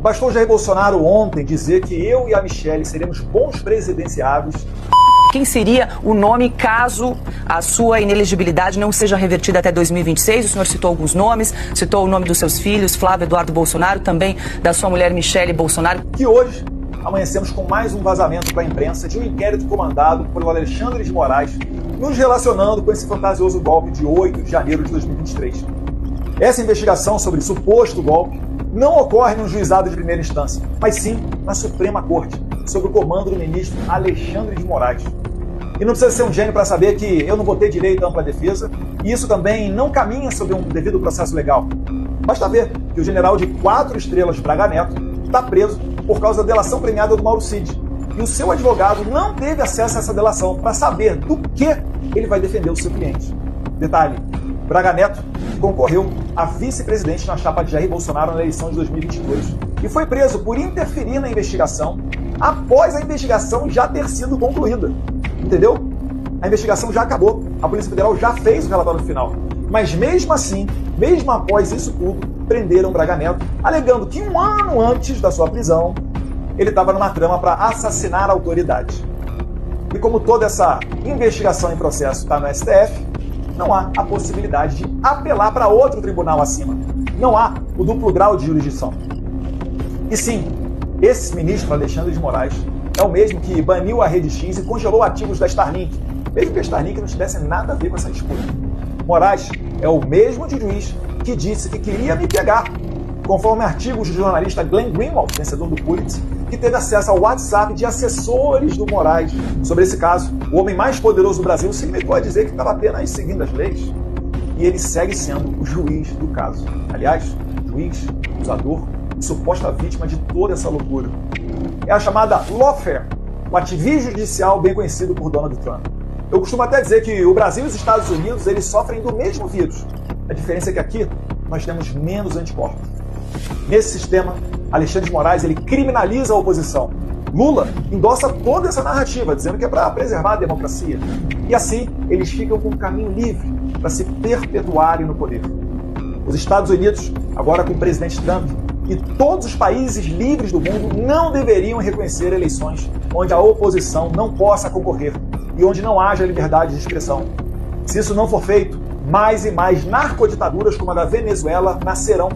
Bastou Jair Bolsonaro ontem dizer que eu e a Michelle seremos bons presidenciáveis. Quem seria o nome caso a sua inelegibilidade não seja revertida até 2026? O senhor citou alguns nomes, citou o nome dos seus filhos, Flávio Eduardo Bolsonaro, também da sua mulher Michelle Bolsonaro. Que hoje amanhecemos com mais um vazamento para a imprensa de um inquérito comandado por Alexandre de Moraes, nos relacionando com esse fantasioso golpe de 8 de janeiro de 2023. Essa investigação sobre suposto golpe não ocorre num juizado de primeira instância, mas sim na Suprema Corte, sob o comando do ministro Alexandre de Moraes. E não precisa ser um gênio para saber que eu não vou ter direito à ampla defesa, e isso também não caminha sob um devido processo legal. Basta ver que o general de 4 estrelas Braga Neto está preso por causa da delação premiada do Mauro Cid, e o seu advogado não teve acesso a essa delação para saber do que ele vai defender o seu cliente. Detalhe, Braga Neto concorreu a vice-presidente na chapa de Jair Bolsonaro na eleição de 2022 e foi preso por interferir na investigação após a investigação já ter sido concluída. Entendeu? A investigação já acabou, a Polícia Federal já fez o relatório final. Mas mesmo assim, mesmo após isso tudo, prenderam Braga Neto, alegando que um ano antes da sua prisão, ele estava numa trama para assassinar a autoridade. E como toda essa investigação em processo está no STF, não há a possibilidade de apelar para outro tribunal acima. Não há o duplo grau de jurisdição. E sim, esse ministro Alexandre de Moraes é o mesmo que baniu a Rede X e congelou ativos da Starlink, mesmo que a Starlink não tivesse nada a ver com essa disputa. Moraes é o mesmo juiz que disse que queria me pegar, conforme artigos do jornalista Glenn Greenwald, vencedor do Pulitzer, que teve acesso ao WhatsApp de assessores do Moraes. Sobre esse caso, o homem mais poderoso do Brasil se limitou a dizer que estava apenas seguindo as leis. E ele segue sendo o juiz do caso. Aliás, juiz, acusador e suposta vítima de toda essa loucura. É a chamada lawfare, o ativismo judicial bem conhecido por Donald Trump. Eu costumo até dizer que o Brasil e os Estados Unidos eles sofrem do mesmo vírus. A diferença é que aqui nós temos menos anticorpos. Nesse sistema, Alexandre de Moraes ele criminaliza a oposição. Lula endossa toda essa narrativa, dizendo que é para preservar a democracia. E assim, eles ficam com um caminho livre para se perpetuarem no poder. Os Estados Unidos, agora com o presidente Trump, e todos os países livres do mundo não deveriam reconhecer eleições onde a oposição não possa concorrer e onde não haja liberdade de expressão. Se isso não for feito, mais e mais narcoditaduras como a da Venezuela nascerão.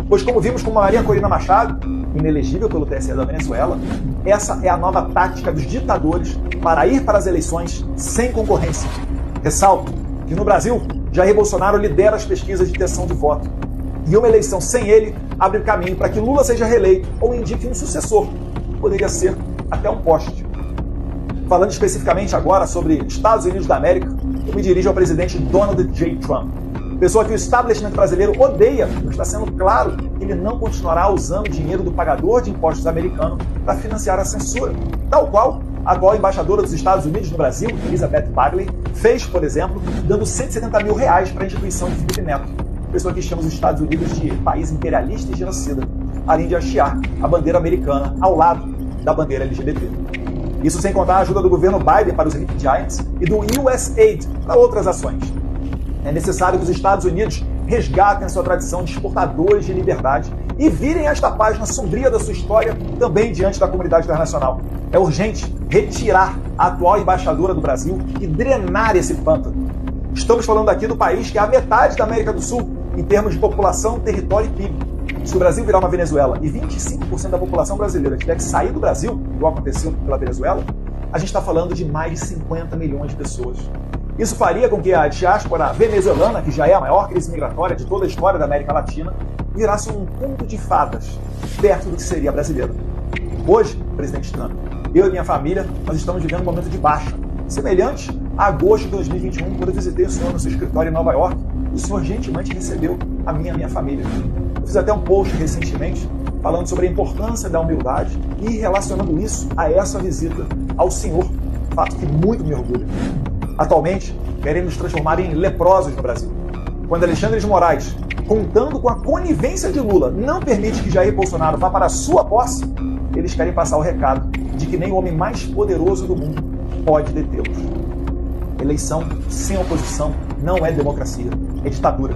Pois como vimos com Maria Corina Machado, inelegível pelo TSE da Venezuela, essa é a nova tática dos ditadores para ir para as eleições sem concorrência. Ressalto que no Brasil, Jair Bolsonaro lidera as pesquisas de intenção de voto. E uma eleição sem ele abre caminho para que Lula seja reeleito ou indique um sucessor. Poderia ser até um poste. Falando especificamente agora sobre Estados Unidos da América, eu me dirijo ao presidente Donald J. Trump. Pessoa que o establishment brasileiro odeia, mas está sendo claro que ele não continuará usando o dinheiro do pagador de impostos americano para financiar a censura. Tal qual a atual embaixadora dos Estados Unidos no Brasil, Elizabeth Bagley, fez, por exemplo, dando R$170 mil para a instituição de Felipe Neto. Pessoa que chama os Estados Unidos de país imperialista e genocida, além de hastear a bandeira americana ao lado da bandeira LGBT. Isso sem contar a ajuda do governo Biden para os Sleep Giants e do USAID para outras ações. É necessário que os Estados Unidos resgatem a sua tradição de exportadores de liberdade e virem esta página sombria da sua história também diante da comunidade internacional. É urgente retirar a atual embaixadora do Brasil e drenar esse pântano. Estamos falando aqui do país que é a metade da América do Sul em termos de população, território e PIB. Se o Brasil virar uma Venezuela e 25% da população brasileira tiver que sair do Brasil, igual aconteceu pela Venezuela, a gente está falando de mais de 50 milhões de pessoas. Isso faria com que a diáspora venezuelana, que já é a maior crise migratória de toda a história da América Latina, virasse um conto de fadas, perto do que seria a brasileira. Hoje, presidente Trump, eu e minha família, nós estamos vivendo um momento de baixa, semelhante a agosto de 2021, quando eu visitei o senhor no seu escritório em Nova York, o senhor gentilmente recebeu a minha família. Eu fiz até um post recentemente falando sobre a importância da humildade e relacionando isso a essa visita ao senhor, fato que muito me orgulha. Atualmente, querem nos transformar em leprosos no Brasil. Quando Alexandre de Moraes, contando com a conivência de Lula, não permite que Jair Bolsonaro vá para a sua posse, eles querem passar o recado de que nem o homem mais poderoso do mundo pode detê-los. Eleição sem oposição não é democracia, é ditadura.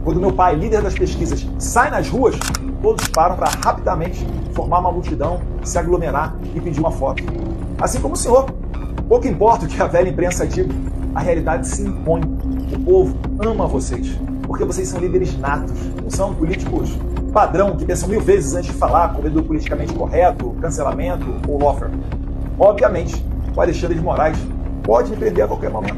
Quando meu pai, líder das pesquisas, sai nas ruas, todos param para rapidamente formar uma multidão, se aglomerar e pedir uma foto. Assim como o senhor. Pouco importa o que a velha imprensa diga, a realidade se impõe. O povo ama vocês, porque vocês são líderes natos, não são políticos padrão que pensam 1000 vezes antes de falar, com medo do politicamente correto, cancelamento ou lawfare. Obviamente, o Alexandre de Moraes pode me prender a qualquer momento.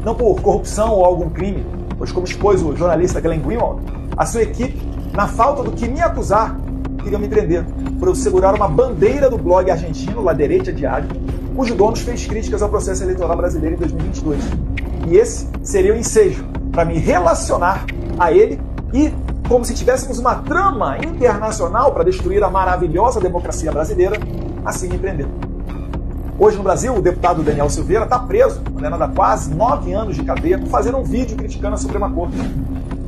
Não por corrupção ou algum crime, pois como expôs o jornalista Glenn Greenwald, a sua equipe, na falta do que me acusar, queriam me prender por eu segurar uma bandeira do blog argentino La Derecha Diário, cujo dono fez críticas ao processo eleitoral brasileiro em 2022. E esse seria o ensejo para me relacionar a ele e, como se tivéssemos uma trama internacional para destruir a maravilhosa democracia brasileira, assim me prender. Hoje no Brasil, o deputado Daniel Silveira está preso, condenado a quase 9 anos de cadeia, por fazer um vídeo criticando a Suprema Corte.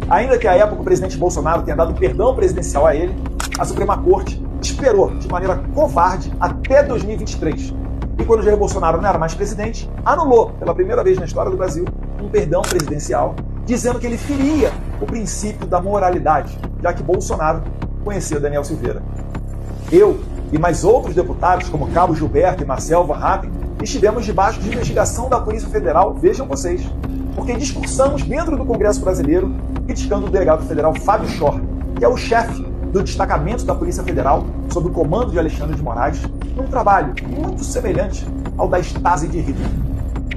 Ainda que à época o presidente Bolsonaro tenha dado perdão presidencial a ele, a Suprema Corte esperou de maneira covarde até 2023. E quando Jair Bolsonaro não era mais presidente, anulou, pela primeira vez na história do Brasil, um perdão presidencial, dizendo que ele feria o princípio da moralidade, já que Bolsonaro conhecia Daniel Silveira. Eu e mais outros deputados, como Cabo Gilberto e Marcel Van Hatten, estivemos debaixo de investigação da Polícia Federal, vejam vocês, porque discursamos dentro do Congresso Brasileiro criticando o delegado federal Fábio Schor, que é o chefe do destacamento da Polícia Federal, sob o comando de Alexandre de Moraes, num trabalho muito semelhante ao da Stasi de Hitler.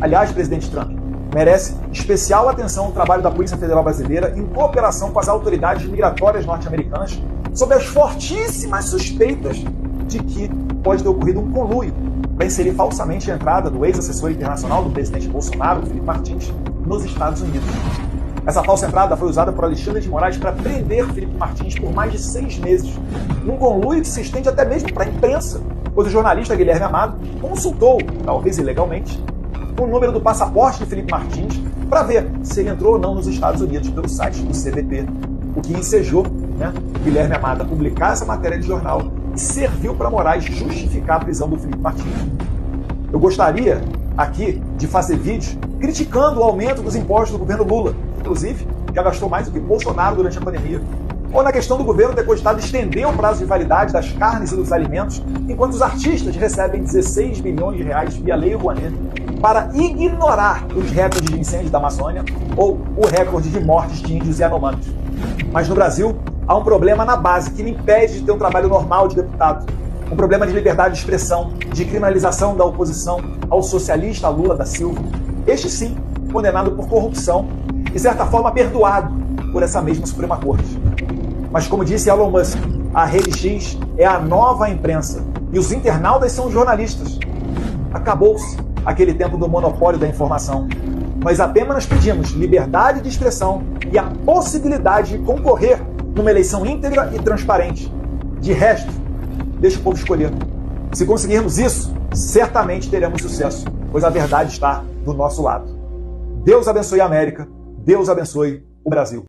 Aliás, presidente Trump, merece especial atenção o trabalho da Polícia Federal Brasileira em cooperação com as autoridades migratórias norte-americanas sobre as fortíssimas suspeitas de que pode ter ocorrido um conluio para inserir falsamente a entrada do ex-assessor internacional do presidente Bolsonaro, Felipe Martins, nos Estados Unidos. Essa falsa entrada foi usada por Alexandre de Moraes para prender Felipe Martins por mais de 6 meses, num conluio que se estende até mesmo para a imprensa, pois o jornalista Guilherme Amado consultou, talvez ilegalmente, o número do passaporte de Felipe Martins para ver se ele entrou ou não nos Estados Unidos pelo site do CBP, o que ensejou Guilherme Amado a publicar essa matéria de jornal e serviu para Moraes justificar a prisão do Felipe Martins. Eu gostaria aqui de fazer vídeos criticando o aumento dos impostos do governo Lula, inclusive já gastou mais do que Bolsonaro durante a pandemia, ou na questão do governo ter cogitado estender o prazo de validade das carnes e dos alimentos, enquanto os artistas recebem 16 bilhões de reais via Lei Rouanet, para ignorar os recordes de incêndio da Amazônia ou o recorde de mortes de índios e anomanos. Mas no Brasil, há um problema na base que me impede de ter um trabalho normal de deputado. Um problema de liberdade de expressão, de criminalização da oposição ao socialista Lula da Silva. Este sim, condenado por corrupção e, de certa forma, perdoado por essa mesma Suprema Corte. Mas como disse Elon Musk, a Rede X é a nova imprensa e os internautas são jornalistas. Acabou-se aquele tempo do monopólio da informação. Nós apenas pedimos liberdade de expressão e a possibilidade de concorrer numa eleição íntegra e transparente. De resto, deixa o povo escolher. Se conseguirmos isso, certamente teremos sucesso, pois a verdade está do nosso lado. Deus abençoe a América, Deus abençoe o Brasil.